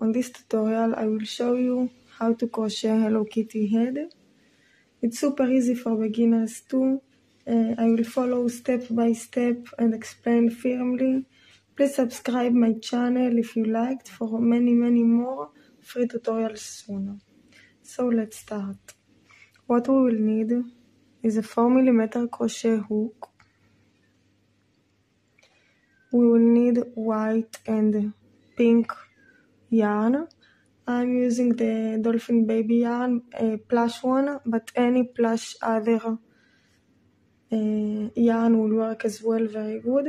on this tutorial I will show you how to crochet Hello Kitty head. It's super easy for beginners too. I will follow step by step and explain firmly. Please subscribe my channel if you liked for many more free tutorials soon. So let's start. What we will need is a 4mm crochet hook. We will need white and pink yarn. I'm using the Dolphin Baby yarn, plush one, but any plush other yarn will work as well, very good.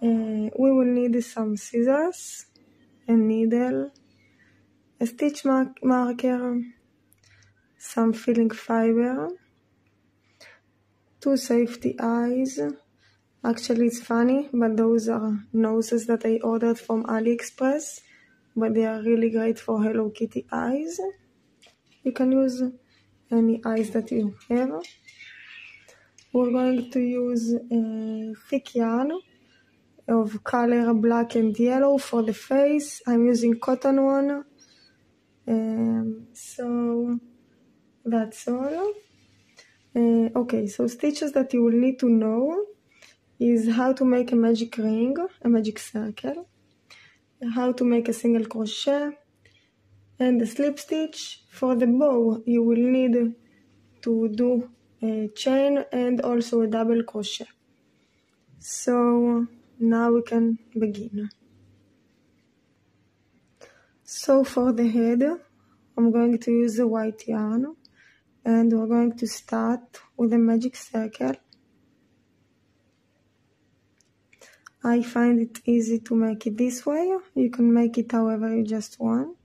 We will need some scissors, a needle, a stitch marker, some filling fiber, 2 safety eyes. Actually, it's funny, but those are noses that I ordered from AliExpress, but they are really great for Hello Kitty eyes. You can use any eyes that you have. We're going to use thick yarn of color black and yellow for the face. I'm using cotton one. So that's all. Okay, so stitches that you will need to know is how to make a magic ring, a magic circle, how to make a single crochet, and the slip stitch. For the bow, you will need to do a chain and also a double crochet. So now we can begin. So for the head, I'm going to use the white yarn, and we're going to start with a magic circle. I find it easy to make it this way. You can make it however you just want.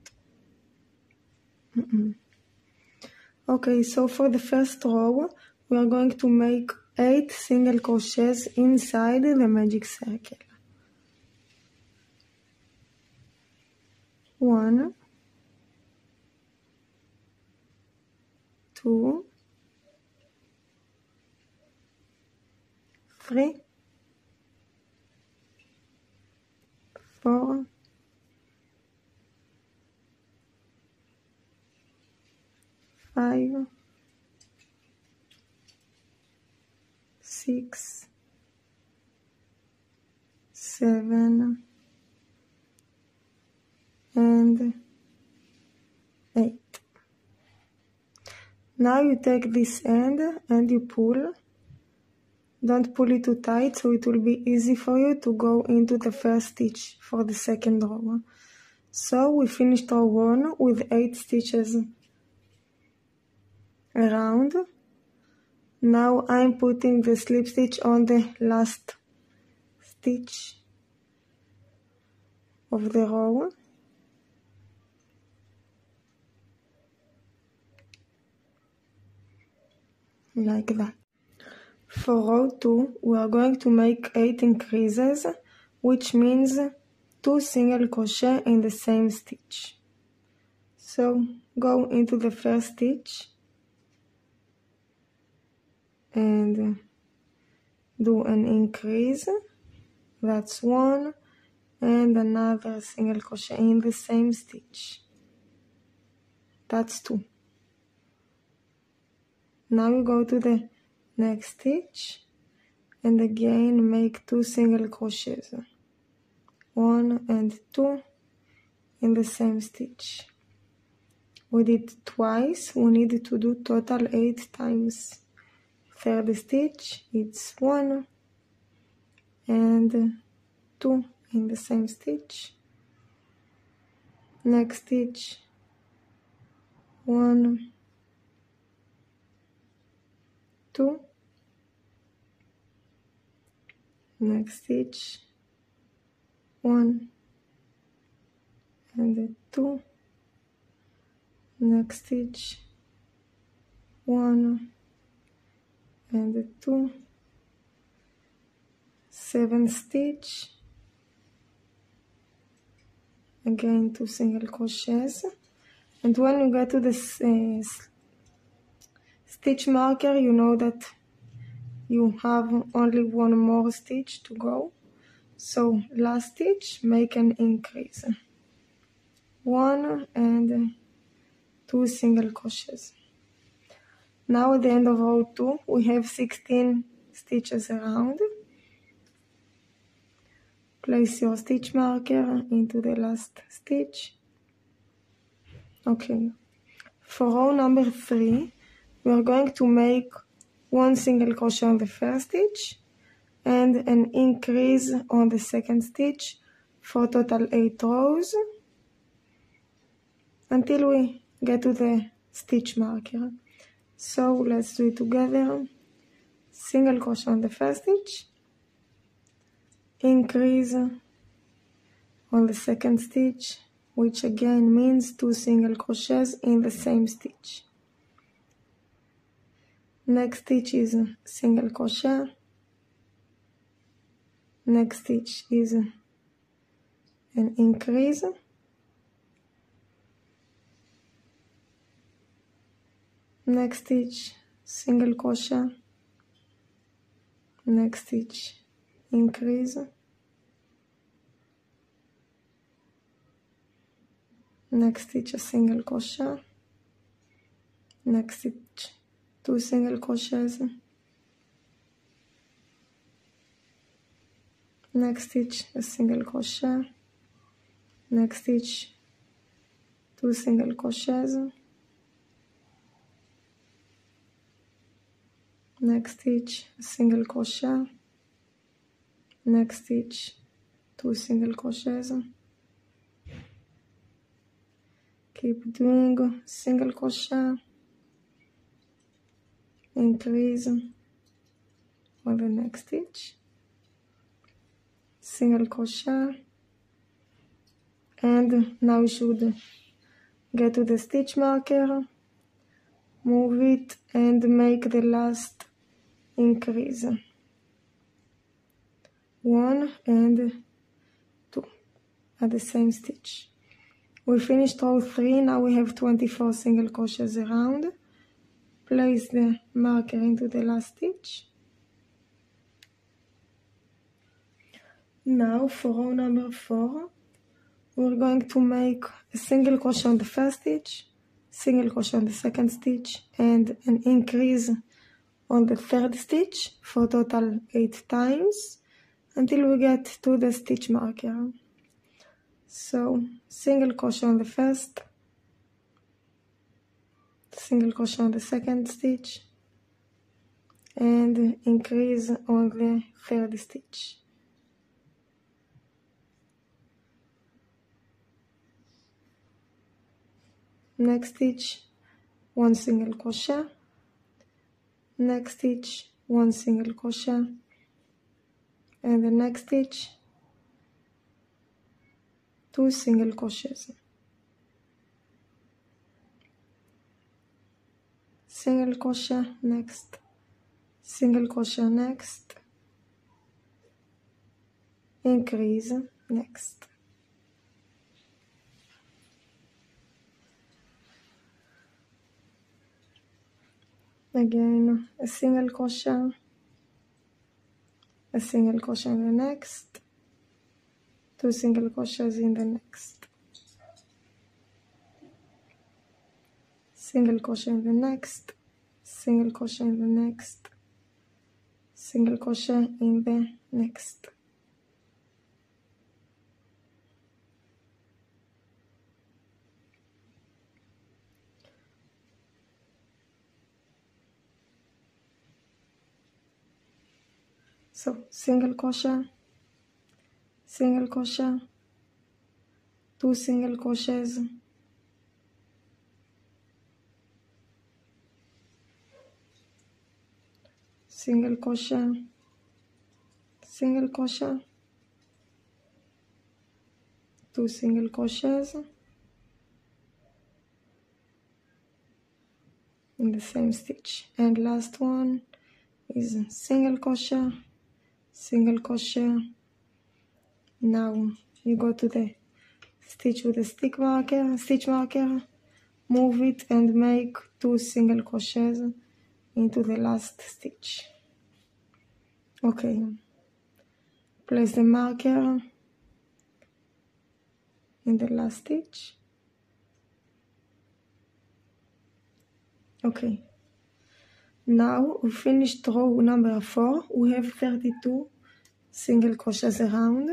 Okay, so for the first row, we are going to make 8 single crochets inside the magic circle. 1, 2, 3, 4, 5, 6, 7, and 8. Now you take this end and you pull. Don't pull it too tight, so it will be easy for you to go into the first stitch for the second row. So we finished row 1 with 8 stitches around. Now I'm putting the slip stitch on the last stitch of the row. Like that. For row 2, we are going to make 8 increases, which means 2 single crochet in the same stitch. So go into the first stitch and do an increase. That's 1, and another single crochet in the same stitch. That's 2. Now we go to the next stitch and again make 2 single crochets, 1 and 2 in the same stitch. We did twice, we need to do total 8 times. Third stitch, it's 1 and 2 in the same stitch. Next stitch, 1, 2, next stitch, 1 and 2, next stitch, 1 and 2, 7th stitch, again 2 single crochets, and when you get to the stitch marker, you know that you have only 1 more stitch to go. So last stitch, make an increase. 1 and 2 single crochets. Now at the end of row 2 we have 16 stitches around. Place your stitch marker into the last stitch. Okay, for row number 3 we are going to make 1 single crochet on the first stitch and an increase on the second stitch for total 8 rows until we get to the stitch marker. So let's do it together. Single crochet on the first stitch, increase on the second stitch, which again means 2 single crochets in the same stitch. Next stitch is single crochet. Next stitch is an increase. Next stitch, single crochet. Next stitch, increase. Next stitch, a single crochet. Next stitch, 2 single crochets. Next stitch, a single crochet. Next stitch, 2 single crochets. Next stitch, a single crochet. Next stitch, 2 single crochets. Keep doing single crochet, increase on the next stitch, single crochet, and now you should get to the stitch marker, move it and make the last increase. 1 and 2 at the same stitch. We finished row 3, now we have 24 single crochets around. Place the marker into the last stitch. Now for row number 4, we're going to make a single crochet on the first stitch, single crochet on the second stitch, and an increase on the third stitch for total 8 times until we get to the stitch marker. So single crochet on the first, single crochet on the second stitch, and increase on the third stitch. Next stitch, 1 single crochet. Next stitch, 1 single crochet. And the next stitch, 2 single crochets. Single crochet next, single crochet next, increase next. Again, a single crochet, a single crochet in the next, 2 single crochets in the next, single crochet in the next, single crochet in the next, single crochet in the next. So single crochet, single crochet, 2 single crochets, single crochet, single crochet, 2 single crochets in the same stitch, and last one is single crochet, single crochet. Now you go to the stitch with the stitch marker, move it and make 2 single crochets into the last stitch. Okay, place the marker in the last stitch, Okay. Now we finished row number 4. We have 32 single crochets around.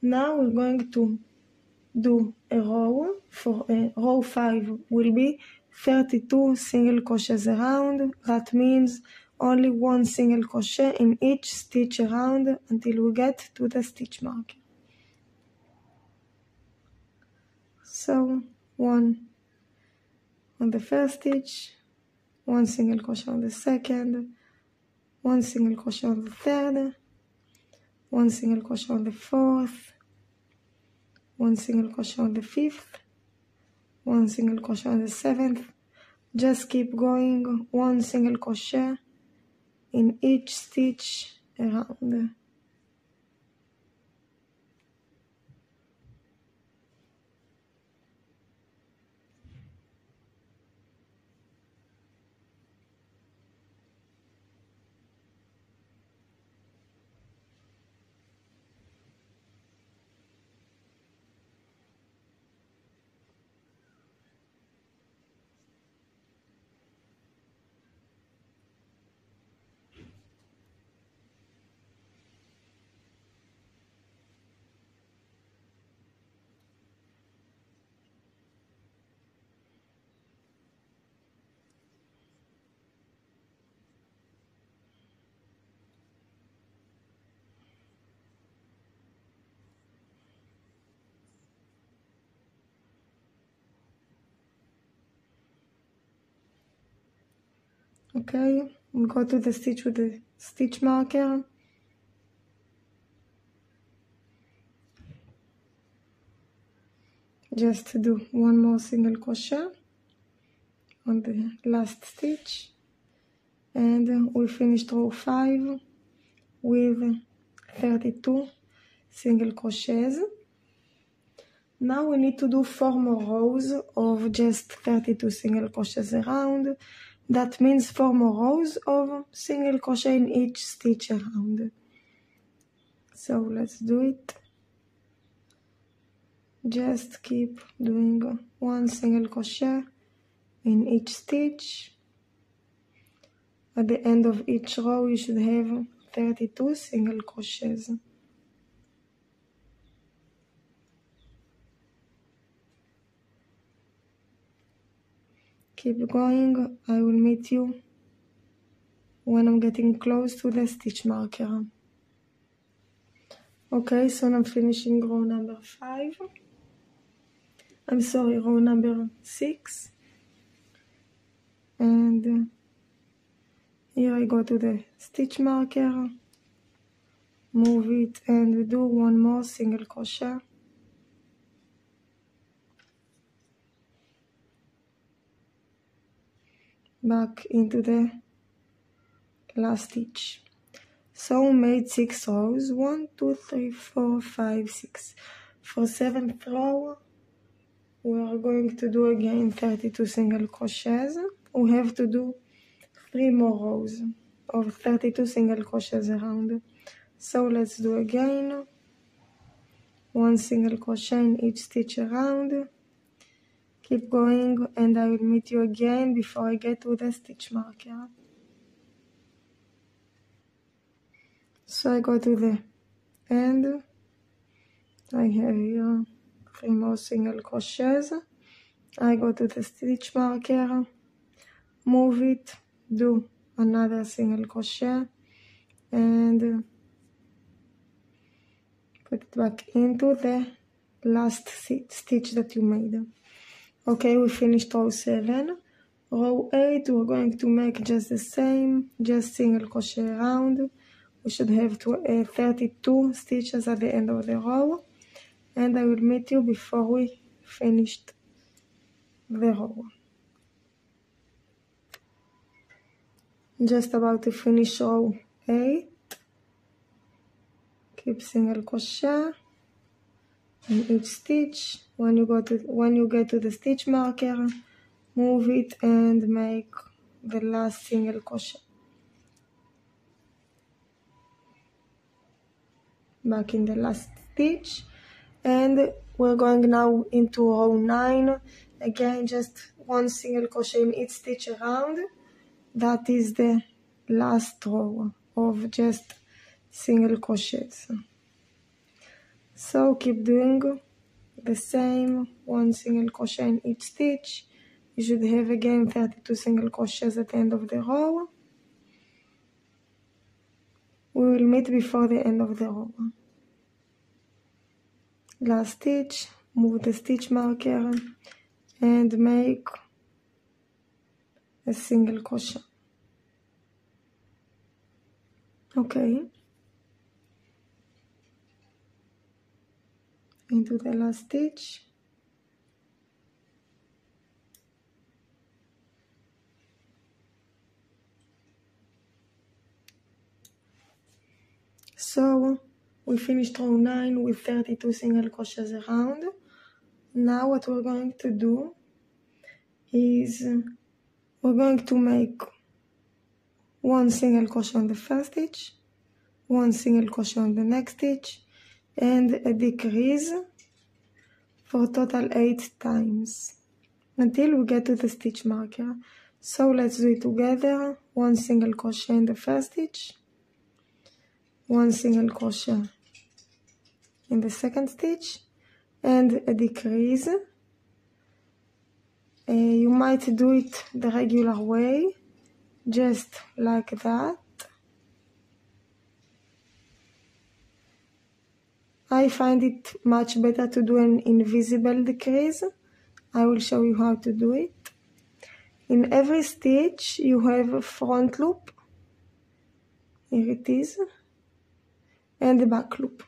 Now we're going to do a row. For row 5 will be 32 single crochets around. That means only one single crochet in each stitch around until we get to the stitch marker. So 1 on the first stitch, 1 single crochet on the second, 1 single crochet on the third, 1 single crochet on the fourth, 1 single crochet on the fifth, 1 single crochet on the seventh. Just keep going, 1 single crochet in each stitch around. Okay, we'll go to the stitch with the stitch marker. Just to do 1 more single crochet on the last stitch, and we finished row 5 with 32 single crochets. Now we need to do 4 more rows of just 32 single crochets around. That means 4 more rows of single crochet in each stitch around. So let's do it. Just keep doing 1 single crochet in each stitch. At the end of each row you should have 32 single crochets. Keep going, I will meet you when I'm getting close to the stitch marker. Okay, so I'm finishing row number 5. Row number 6. And here I go to the stitch marker, move it and do 1 more single crochet. Back into the last stitch. So we made 6 rows, 1, 2, 3, 4, 5, 6. For 7th row, we are going to do again 32 single crochets. We have to do 3 more rows of 32 single crochets around. So let's do again 1 single crochet in each stitch around. Keep going and I will meet you again before I get to the stitch marker. So I go to the end. I have here 3 more single crochets. I go to the stitch marker, move it, do another single crochet and put it back into the last stitch that you made. Okay, we finished row 7. Row 8 we're going to make just the same, just single crochet around. We should have 32 stitches at the end of the row, and I will meet you before we finished the row. Just about to finish row 8. Keep single crochet in each stitch. When you get to the stitch marker, move it and make the last single crochet. Back in the last stitch, and we're going now into row 9. Again, just 1 single crochet in each stitch around. That is the last row of just single crochets. So keep doing the same, 1 single crochet in each stitch. You should have again 32 single crochets at the end of the row. We will meet before the end of the row. Last stitch, move the stitch marker and make a single crochet. Okay. Into the last stitch. So we finished row 9 with 32 single crochets around. Now what we're going to do is we're going to make 1 single crochet on the first stitch, 1 single crochet on the next stitch, and a decrease for total 8 times until we get to the stitch marker. So let's do it together. 1 single crochet in the first stitch, 1 single crochet in the second stitch, and a decrease. You might do it the regular way, just like that. I find it much better to do an invisible decrease. I will show you how to do it. In every stitch you have a front loop, here it is, and a back loop.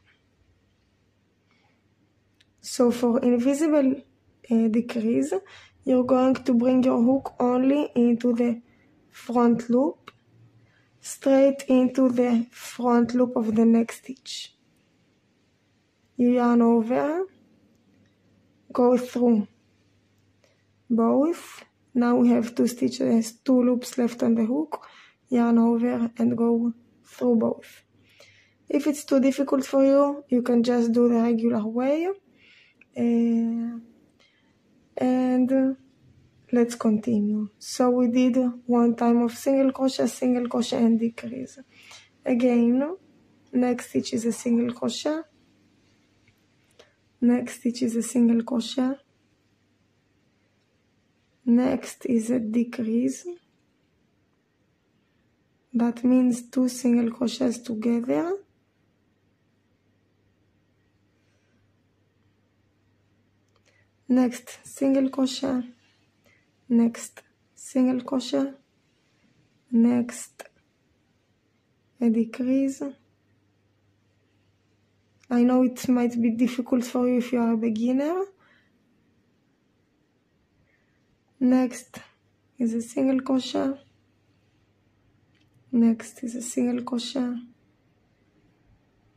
So for invisible decrease, you're going to bring your hook only into the front loop, straight into the front loop of the next stitch. You yarn over, go through both. Now we have 2 stitches, 2 loops left on the hook, yarn over and go through both. If it's too difficult for you, you can just do the regular way. And let's continue. So we did 1 time of single crochet and decrease. Again, next stitch is a single crochet, next stitch is a single crochet, next is a decrease. That means 2 single crochets together. Next single crochet, next single crochet, next a decrease. I know it might be difficult for you if you are a beginner. Next is a single crochet, next is a single crochet,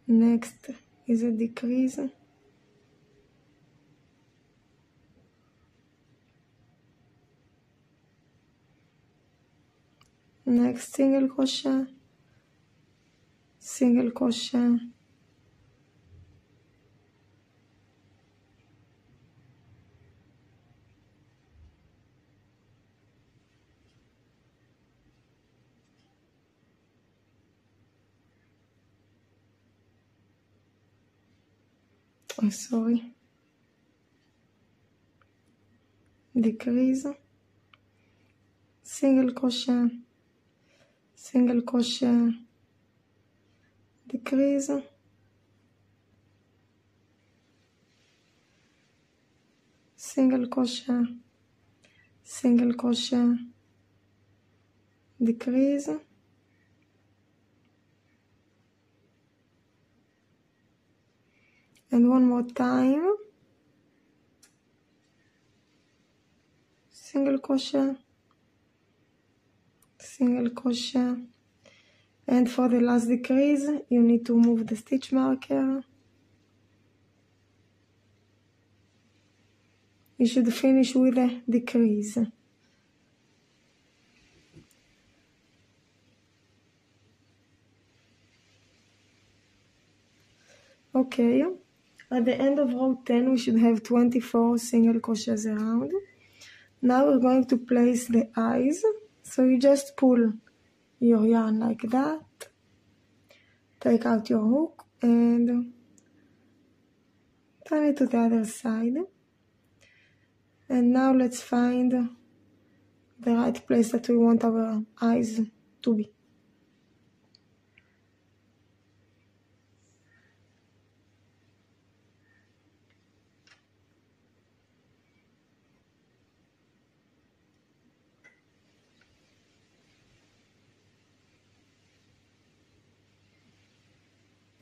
next is a decrease. Next single crochet, single crochet, decrease, single crochet, single crochet, decrease, single crochet, single crochet, decrease, and one more time, single crochet, single crochet, and for the last decrease you need to move the stitch marker. You should finish with a decrease. Okay, at the end of row 10 we should have 24 single crochets around. Now we're going to place the eyes. So you just pull your yarn like that. Take out your hook and turn it to the other side. And now let's find the right place that we want our eyes to be.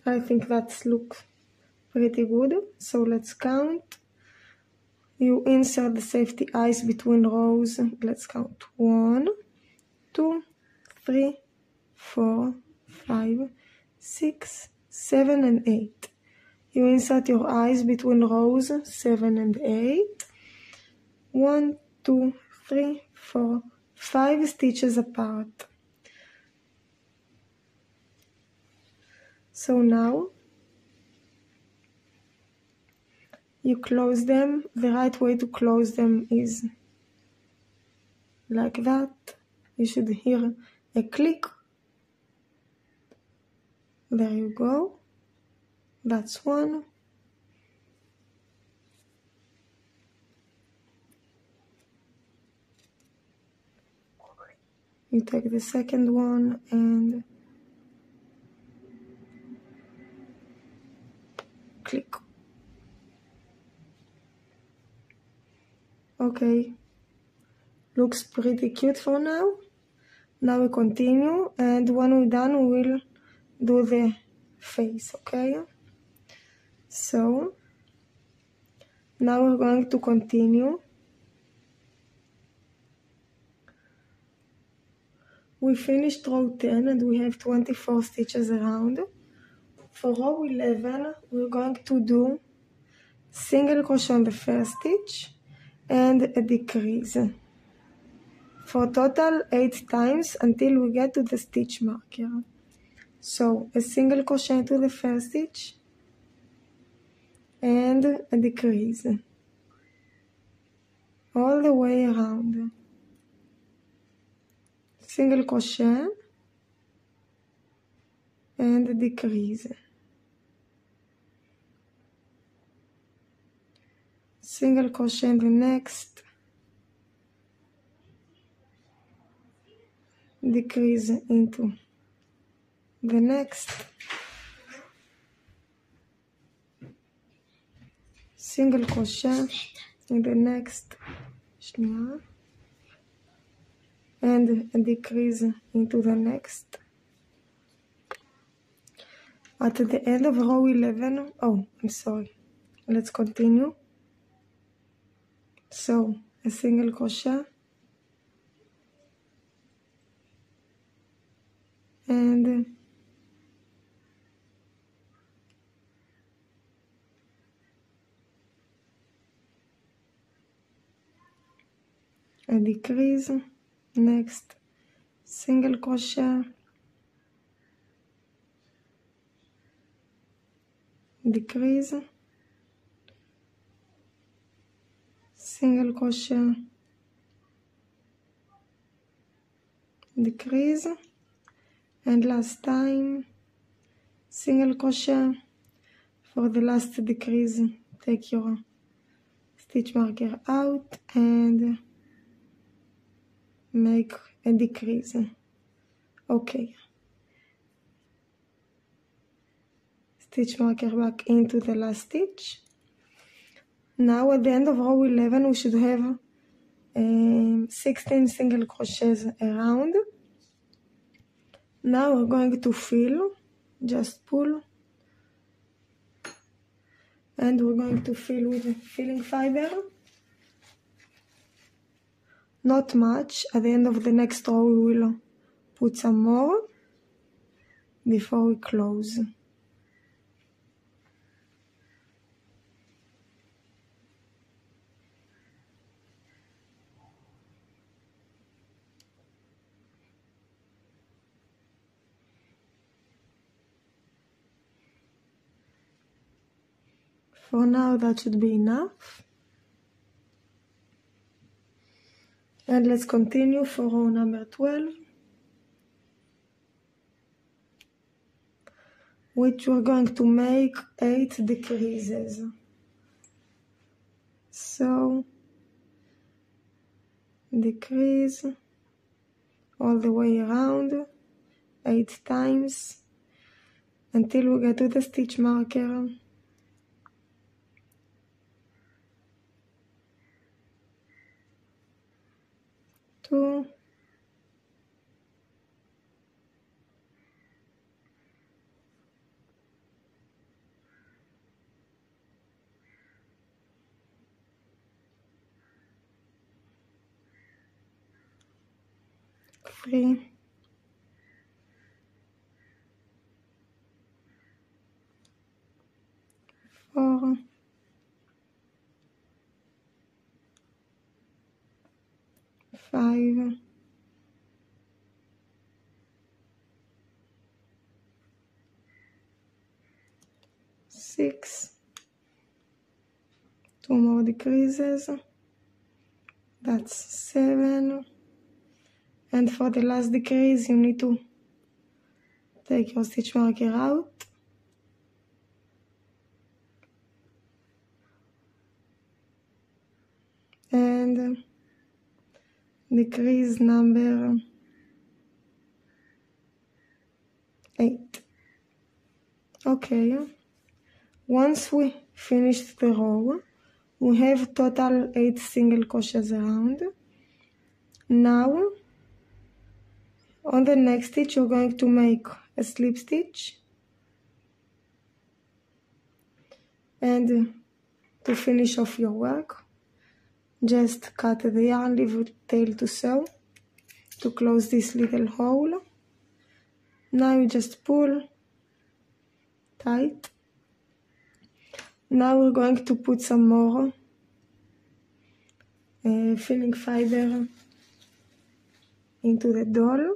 I think that looks pretty good. So let's count. You insert the safety eyes between rows. Let's count 1, 2, 3, 4, 5, 6, 7, and 8. You insert your eyes between rows 7 and 8. 1, 2, 3, 4, 5 stitches apart. So now you close them. The right way to close them is like that. You should hear a click. There you go. That's one. You take the second one and click. Okay, looks pretty cute for now. Now we continue, and when we're done we will do the face, okay? So now we're going to continue. We finished row 10 and we have 24 stitches around. For row 11 we're going to do single crochet on the first stitch and a decrease for total 8 times until we get to the stitch marker. So a single crochet into the first stitch and a decrease all the way around. Single crochet and a decrease. Single crochet in the next, decrease into the next, single crochet in the next, and a decrease into the next. At the end of row 11, let's continue. So a single crochet and a decrease, next single crochet, decrease, single crochet, decrease, and last time single crochet. For the last decrease, take your stitch marker out and make a decrease. Okay, stitch marker back into the last stitch. Now at the end of row 11 we should have 16 single crochets around. Now we're going to fill, just pull, and we're going to fill with a filling fiber. Not much. At the end of the next row we will put some more before we close. For now that should be enough. And let's continue for row number 12, which we're going to make 8 decreases. So decrease all the way around 8 times until we get to the stitch marker. 2, 3, 4, 5, 6, 2 more decreases, that's 7, and for the last decrease you need to take your stitch marker out and decrease number 8. Okay, once we finished the row, we have total 8 single crochets around. Now, on the next stitch, you're going to make a slip stitch, and to finish off your work, just cut the yarn, leave tail to sew to close this little hole. Now you just pull tight. Now we're going to put some more filling fiber into the doll.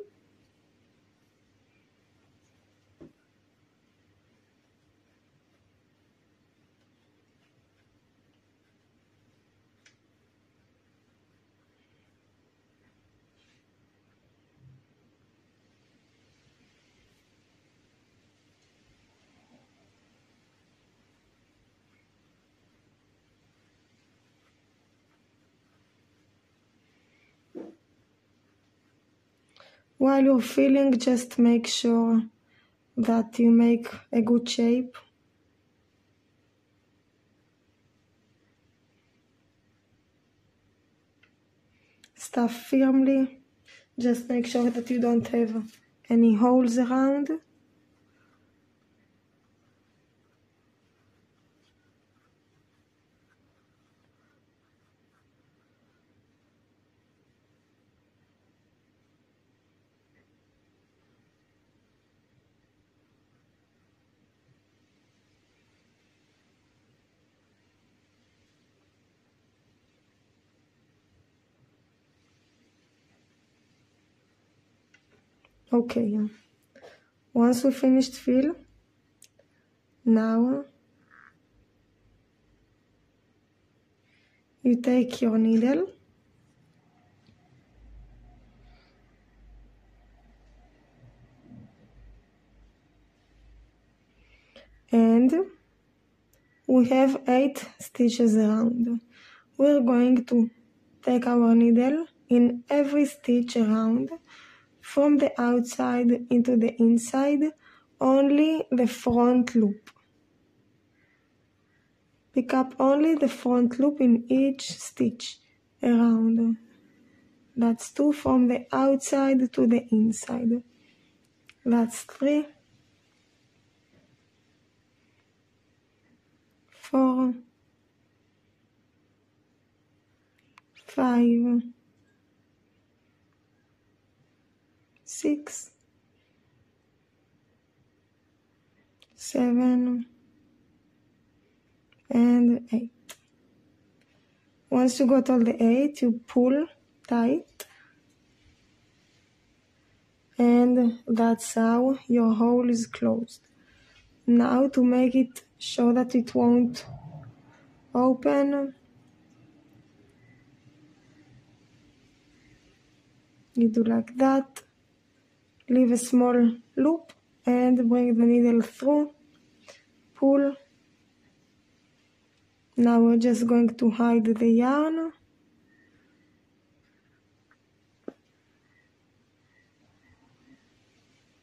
While you're filling, just make sure that you make a good shape. Stuff firmly. Just make sure that you don't have any holes around. Okay, once we finished fill, now you take your needle and we have 8 stitches around. We're going to take our needle in every stitch around, from the outside into the inside, only the front loop. Pick up only the front loop in each stitch around. That's 2 from the outside to the inside. That's 3, 4, 5, 6, 7, and 8. Once you got all the 8, you pull tight, and that's how your hole is closed. Now, to make it sure that it won't open, You do like that, leave a small loop and bring the needle through, pull. Now we're just going to hide the yarn.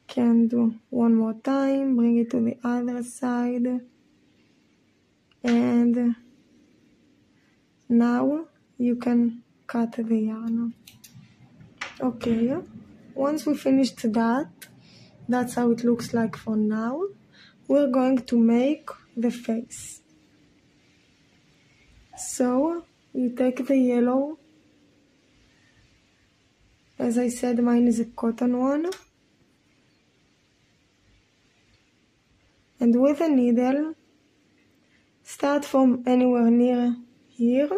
Can do one more time, bring it to the other side, and now you can cut the yarn. Okay, once we finished that, that's how it looks like for now. We're going to make the face. So you take the yellow, as I said, mine is a cotton one, and with a needle, start from anywhere near here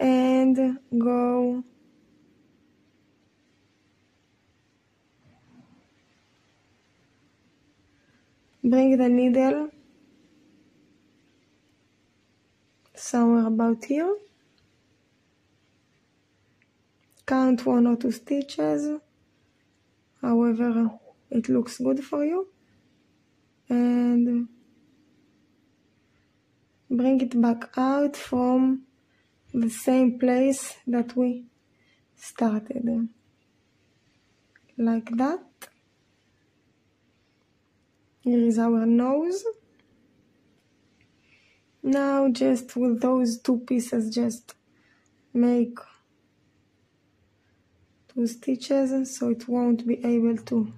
and go bring the needle somewhere about here. Count 1 or 2 stitches, however it looks good for you, and bring it back out from the same place that we started, like that. Here is our nose. Now just with those 2 pieces, just make 2 stitches so it won't be able to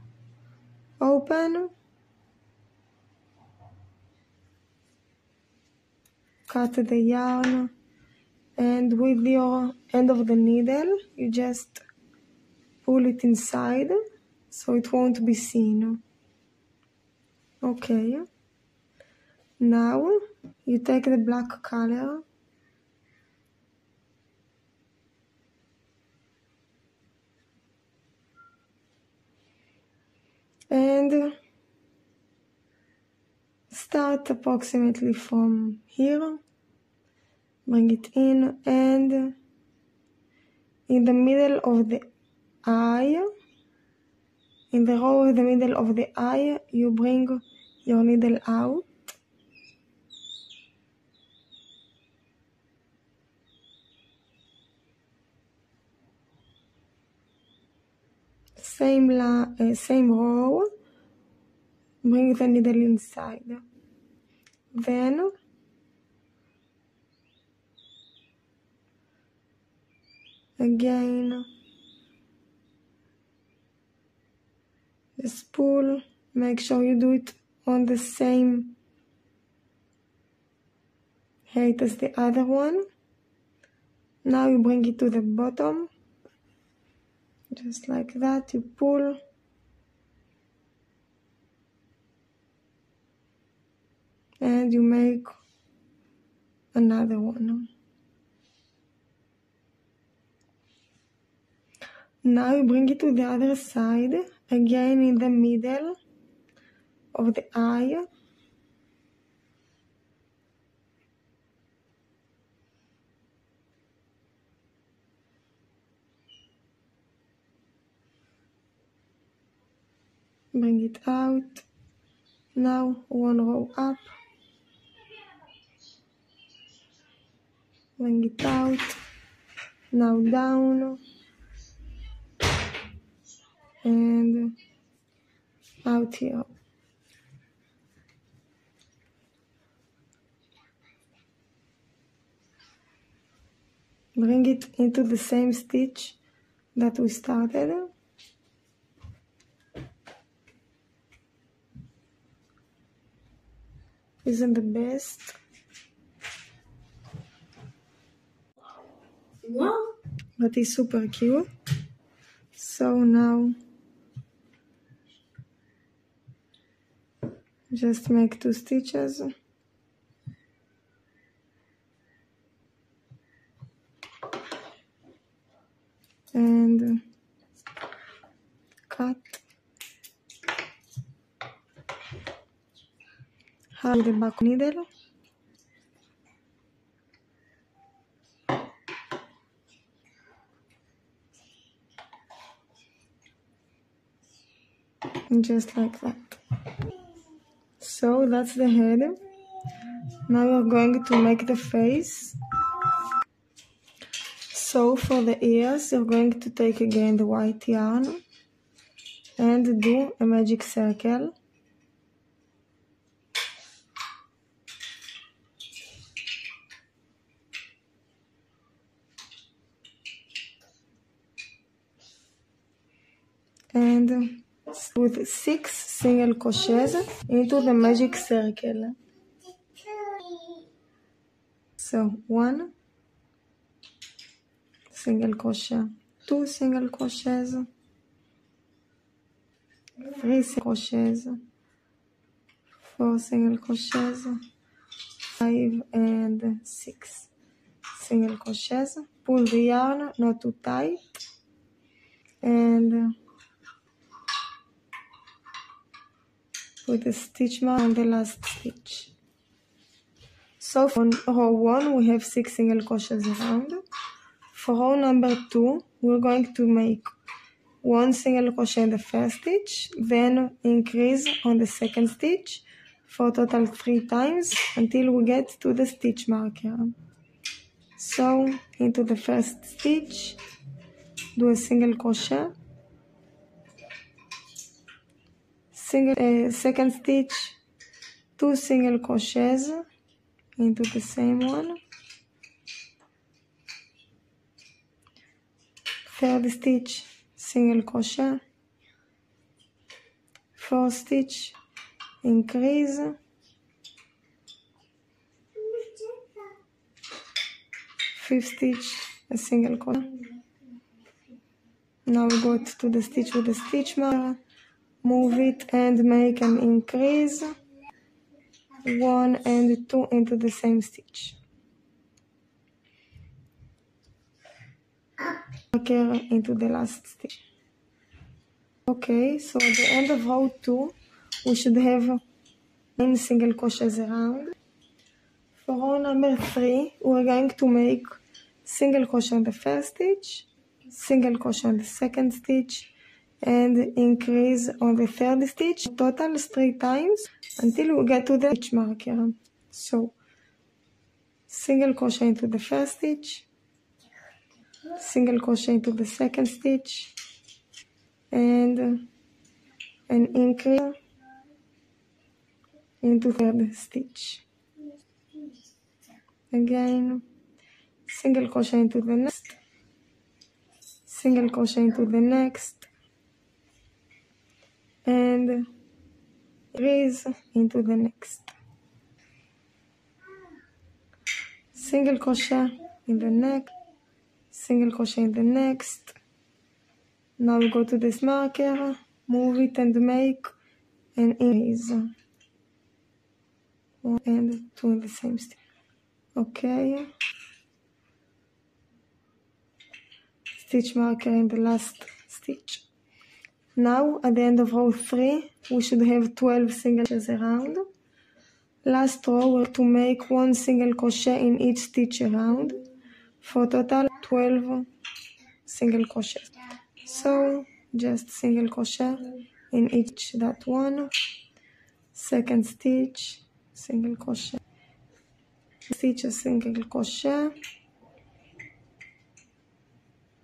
open. Cut the yarn, and with your end of the needle you just pull it inside so it won't be seen. Okay, now you take the black color and start approximately from here, bring it in, and in the middle of the eye, in the row of the middle of the eye, you bring your needle out. Same row, bring the needle inside. Then again, just pull, make sure you do it on the same height as the other one. Now you bring it to the bottom, just like that, you pull, and you make another one. Now you bring it to the other side, again in the middle of the eye. Bring it out. Now 1 row up. Bring it out. Now down. And out here. Bring it into the same stitch that we started. Isn't the best? Wow. But it's super cute. So now just make 2 stitches. And cut. Have the back needle. just like that. So that's the head. Now we're going to make the face. So for the ears, you're going to take again the white yarn and do a magic circle. And with 6 single crochets into the magic circle. So 1 single crochet, 2 single crochets, 3 single crochets, 4 single crochets, 5 and 6 single crochets. Pull the yarn not too tight and put a stitch mark on the last stitch. So for row 1 we have 6 single crochets around. For row number 2 we're going to make 1 single crochet in the first stitch, then increase on the second stitch for total 3 times until we get to the stitch marker. So into the first stitch, do a single crochet, second stitch, 2 single crochets into the same one, third stitch, single crochet, fourth stitch, increase, fifth stitch, a single crochet. Now we go to the stitch with the stitch marker, move it and make an increase, 1 and 2 into the same stitch. Marker into the last stitch. Okay, so at the end of row 2 we should have 9 single crochets around. For row number 3 we're going to make single crochet on the first stitch, single crochet on the second stitch and increase on the third stitch. Total is 3 times until we get to the stitch marker. So single crochet into the first stitch, single crochet into the second stitch and an increase into third stitch. Again, single crochet into the next, single crochet into the next and increase into the next. Single crochet in the next, single crochet in the next. Now we go to this marker, move it and make an increase. 1 and 2 in the same stitch. Okay. Stitch marker in the last stitch. Now at the end of row 3 we should have 12 single crochets around. Last row we're to make 1 single crochet in each stitch around for total 12 single crochets. So just single crochet in each that one, second stitch, single crochet, stitch a single crochet,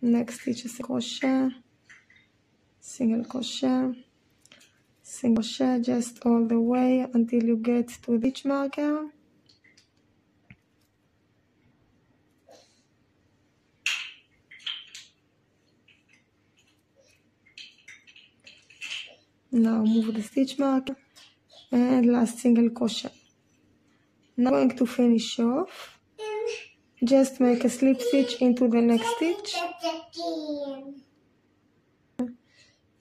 next stitch a single crochet, single crochet, single crochet, just all the way until you get to the stitch marker. Now move the stitch marker and last single crochet. Now I'm going to finish off. Just make a slip stitch into the next stitch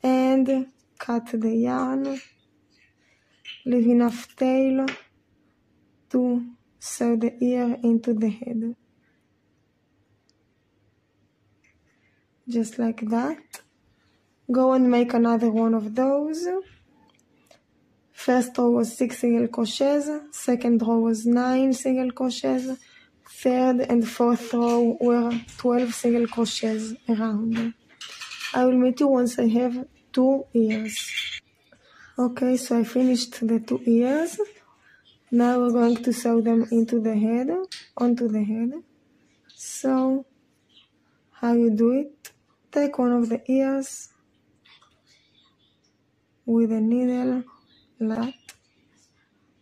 and cut the yarn. Leave enough tail to sew the ear into the head. Just like that. Go and make another one of those. First row was 6 single crochets, second row was 9 single crochets, third and fourth row were 12 single crochets around. I will meet you once I have 2 ears. Okay, so I finished the 2 ears. Now we're going to sew them into the head, onto the head. So, how you do it? Take one of the ears with a needle, like that.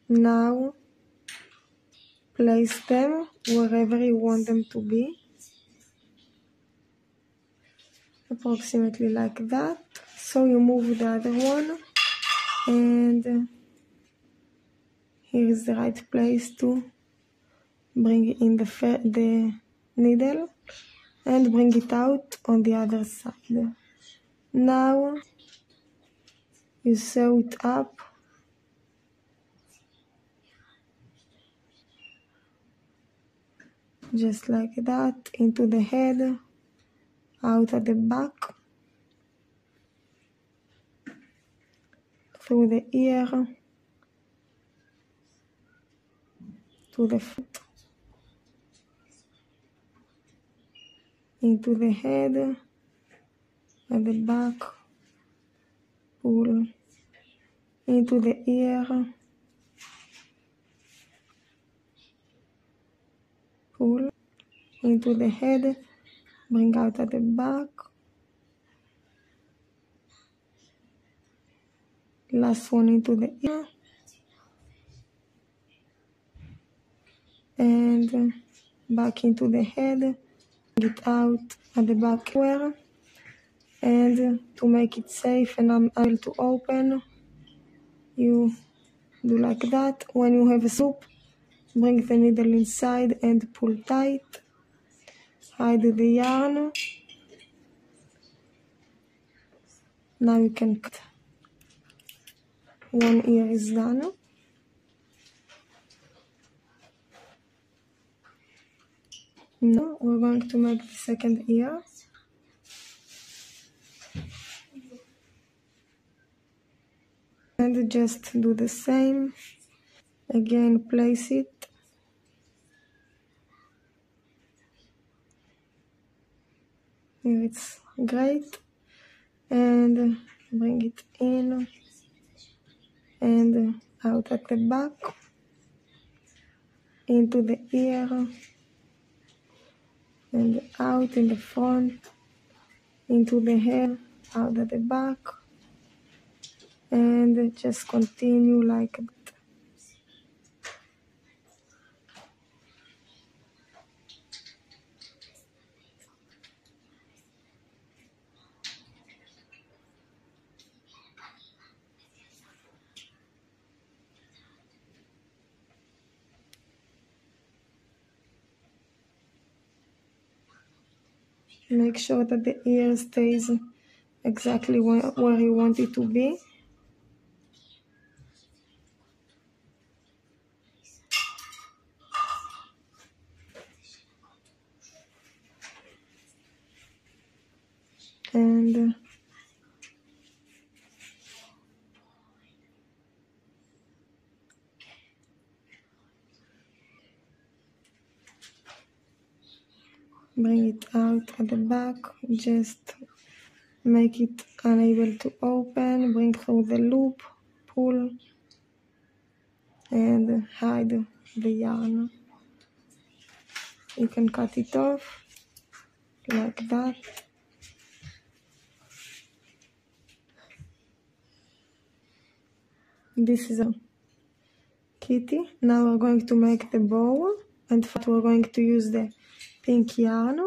Now, place them wherever you want them to be. Approximately like that. So you move the other one, and here is the right place to bring in the needle and bring it out on the other side. Now you sew it up just like that into the head, out at the back, through the ear, to the foot, into the head, at the back, pull, into the ear, pull, into the head, bring out at the back, last one into the ear, and back into the head, bring it out at the back square. And to make it safe and able to open, you do like that. When you have a soup, bring the needle inside and pull tight. Hide the yarn. Now you can cut. One ear is done. Now we're going to make the second ear. And just do the same. Again, place it. Here it's great. And bring it in and out at the back, into the ear, and out in the front, into the hair, out at the back, and just continue like that. Make sure that the ear stays exactly where you want it to be. And bring it out at the back, just make it unable to open, bring through the loop, pull, and hide the yarn. You can cut it off like that. This is a kitty. Now we're going to make the bow, and for that we're going to use the pink yarn.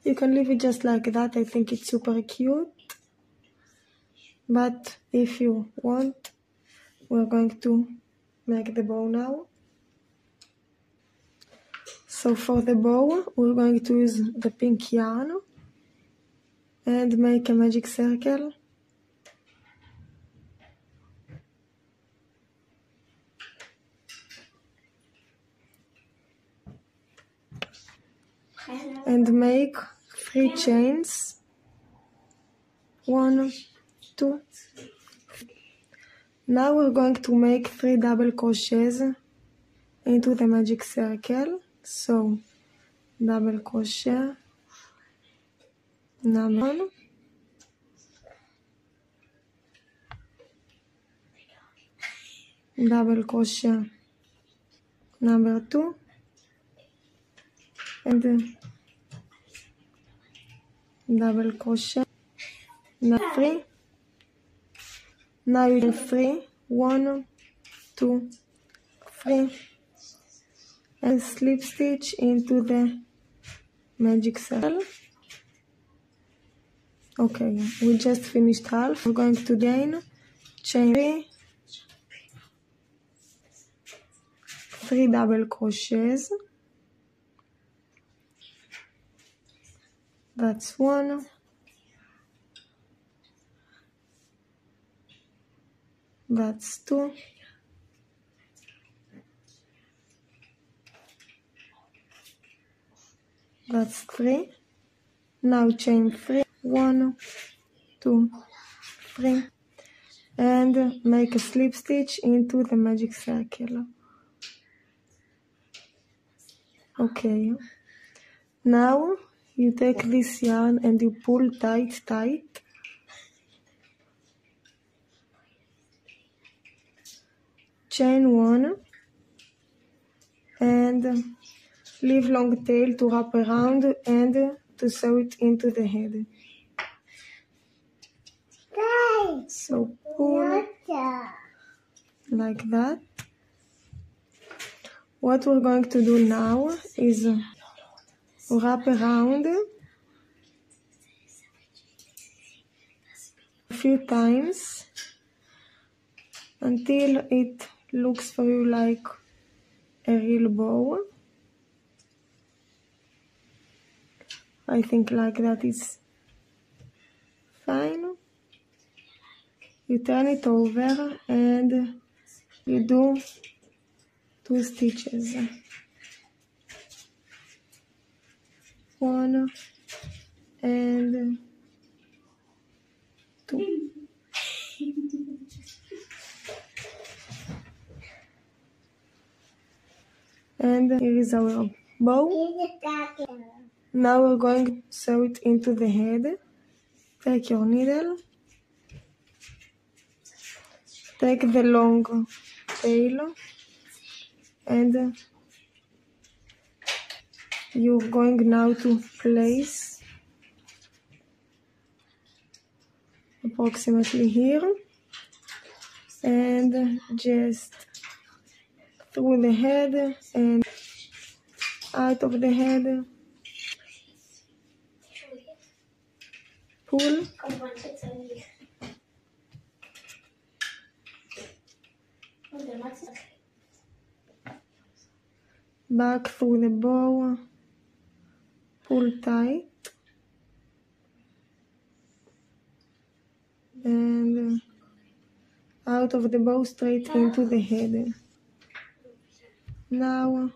You can leave it just like that. I think it's super cute. But if you want, we're going to make the bow now. So for the bow, we're going to use the pink yarn and make a magic circle. And make 3 chains. 1, 2. Now we're going to make 3 double crochets into the magic circle. So double crochet, number 1, double crochet number 2 and double crochet number 3. Now you do 3, 1, 2, 3, and slip stitch into the magic circle. Okay, we just finished half. We're going to gain chain 3 double crochets. That's 1, that's 2, that's 3. Now chain 3, 1, 2, 3, and make a slip stitch into the magic circle. Okay, now you take this yarn and you pull tight, chain 1, and leave long tail to wrap around and to sew it into the head. So pull like that. What we're going to do now is wrap around a few times until it looks for you like a real bow. I think like that is fine. You turn it over and you do 2 stitches. 1 and 2. And here is our bow. Now we're going to sew it into the head. Take your needle. Take the long tail and you're going now to place approximately here and just through the head and out of the head. Pull. Back through the bow. Pull tight. And out of the bow straight into the head. Now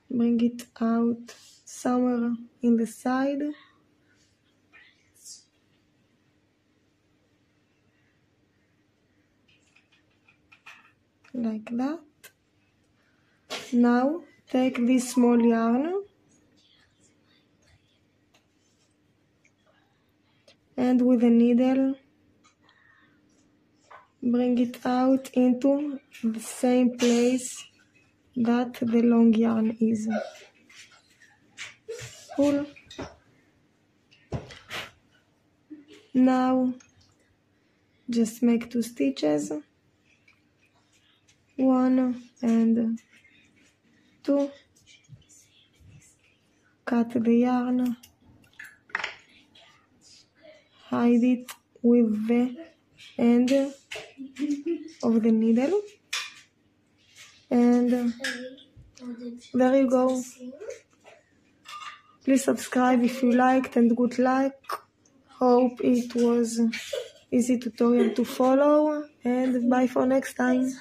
bring it out somewhere in the side. Like that. Now take this small yarn and with a needle bring it out into the same place that the long yarn is. Pull. Now just make 2 stitches. 1 and 2. Cut the yarn. Hide it with the end of the needle. And there you go. Please subscribe if you liked and good luck. Hope it was easy tutorial to follow and bye for next time.